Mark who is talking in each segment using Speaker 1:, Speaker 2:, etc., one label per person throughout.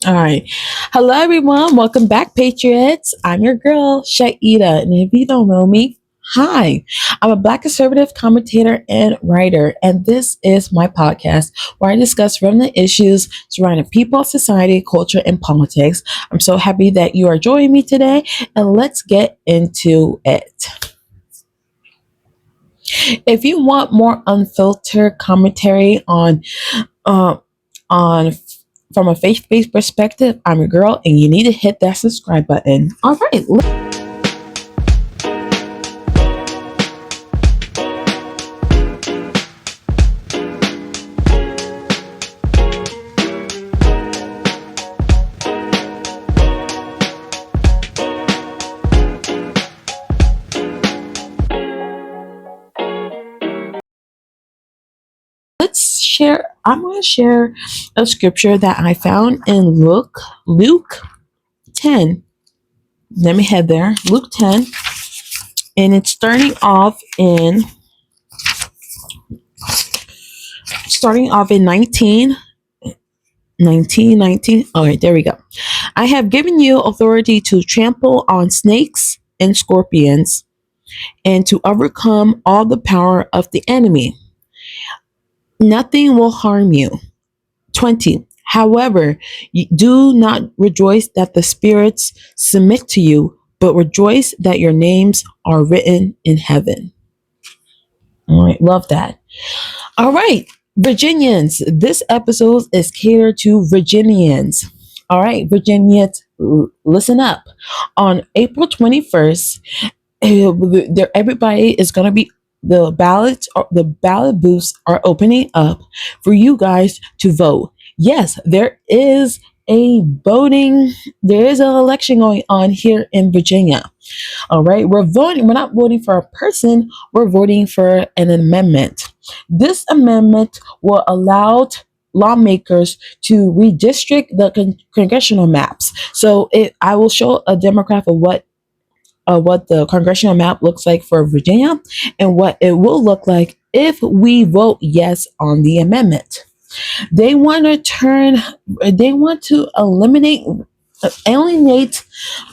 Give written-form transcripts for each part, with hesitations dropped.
Speaker 1: All right. Hello, everyone. Welcome back, Patriots. I'm your girl, Chaida. And if you don't know me, hi. I'm a Black conservative commentator and writer. And this is my podcast where I discuss relevant issues surrounding people, society, culture, and politics. I'm so happy that you are joining me today. And let's get into it. If you want more unfiltered commentary uh, on from a faith-based perspective, I'm your girl, and you need to hit that subscribe button. All right, let's share. I'm going to share a scripture that I found in Luke 10. Let me head there. Luke 10, and it's starting off in 19. All right, there we go. I have given you authority to trample on snakes and scorpions and to overcome all the power of the enemy. Nothing will harm you. 20. However, you do not rejoice that the spirits submit to you, but rejoice that your names are written in heaven. All right, love that. All right, Virginians, this episode is catered to Virginians. All right, Virginians, listen up. On April 21st, everybody is going to be the ballot booths are opening up for you guys to vote. Yes, there is an election going on here in Virginia. All right, we're not voting for a person, we're voting for an amendment. This amendment will allow lawmakers to redistrict the congressional maps. So I will show a demographic of what the congressional map looks like for Virginia and what it will look like if we vote yes on the amendment. They want to alienate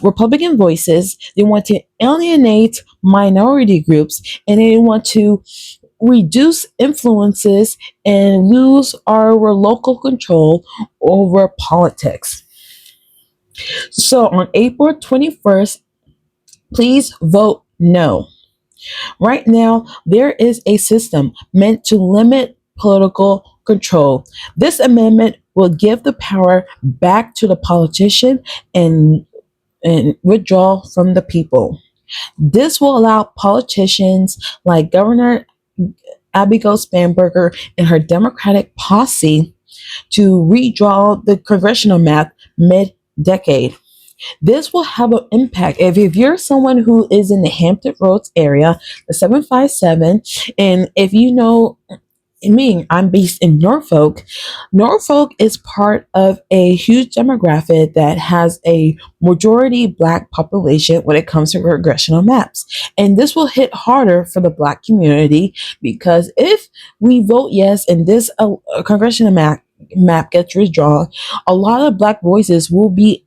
Speaker 1: Republican voices. They want to alienate minority groups, and they want to reduce influences and lose our local control over politics. So on April 21st, please vote no. Right now, there is a system meant to limit political control. This amendment will give the power back to the politician and withdraw from the people. This will allow politicians like Governor Abigail Spanberger and her Democratic posse to redraw the congressional map mid-decade. This will have an impact. If you're someone who is in the Hampton Roads area, the 757, and if you know me, I'm based in Norfolk. Norfolk is part of a huge demographic that has a majority Black population when it comes to congressional maps. And this will hit harder for the Black community because if we vote yes and this congressional map gets withdrawn, a lot of Black voices will be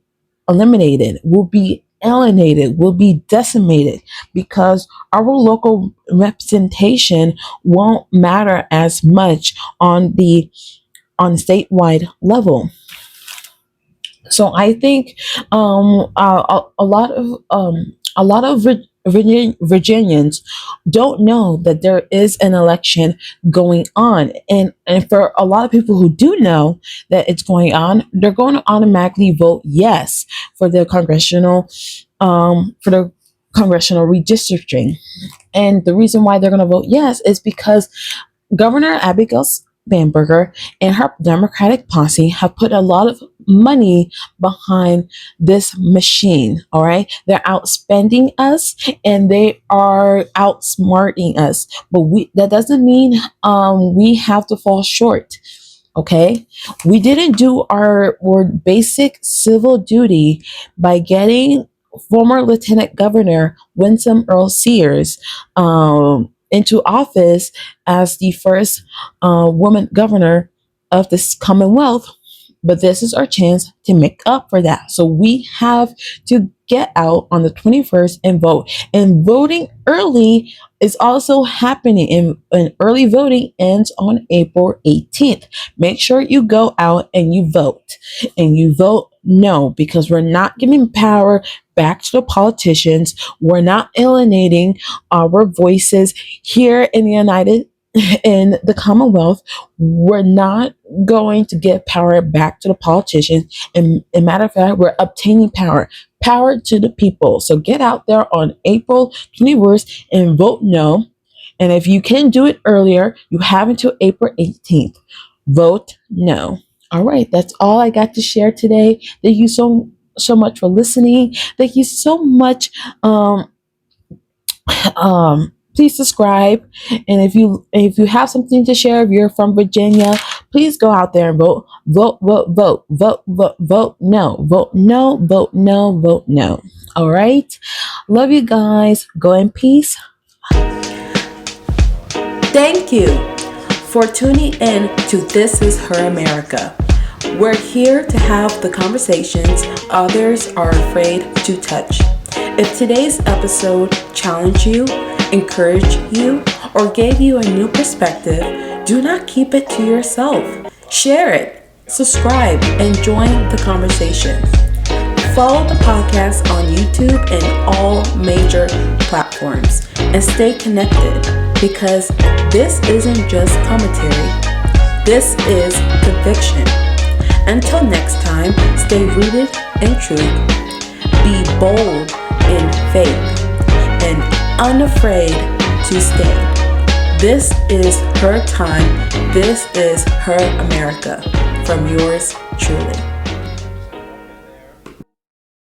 Speaker 1: eliminated, will be alienated, will be decimated because our local representation won't matter as much on statewide level. So I think a lot of Virginians don't know that there is an election going on, and for a lot of people who do know that it's going on, they're going to automatically vote yes for the congressional redistricting. And the reason why they're going to vote yes is because Governor Abigail Spanberger and her Democratic posse have put a lot of money behind this machine. All right, they're outspending us and they are outsmarting us, but that doesn't mean we have to fall short. Okay, we didn't do our basic civil duty by getting former Lieutenant Governor Winsome Earl Sears into office as the first woman governor of this Commonwealth but this is our chance to make up for that. So we have to get out on the 21st and vote. And voting early is also happening, and early voting ends on April 18th. Make sure you go out and you vote. And you vote no, because we're not giving power back to the politicians. We're not alienating our voices here in the in the Commonwealth. We're not going to give power back to the politicians. And a matter of fact, we're obtaining power to the people. So get out there on April 21st and vote no. And if you can do it earlier, you have until April 18th. Vote no. All right, that's all I got to share today. Thank you so much for listening. Thank you so much. Please subscribe, and if you have something to share, if you're from Virginia, please go out there and vote. Vote no. Vote no. Vote no. Vote no. All right. Love you guys. Go in peace. Thank you for tuning in to This Is Her America. We're here to have the conversations others are afraid to touch. If today's episode challenged you, encouraged you, or gave you a new perspective, do not keep it to yourself. Share it, subscribe, and join the conversation. Follow the podcast on YouTube and all major platforms, and stay connected, because this isn't just commentary. This is conviction. Until next time, stay rooted in truth, be bold in faith, and unafraid to stand. This is her time. This is her America. From yours truly.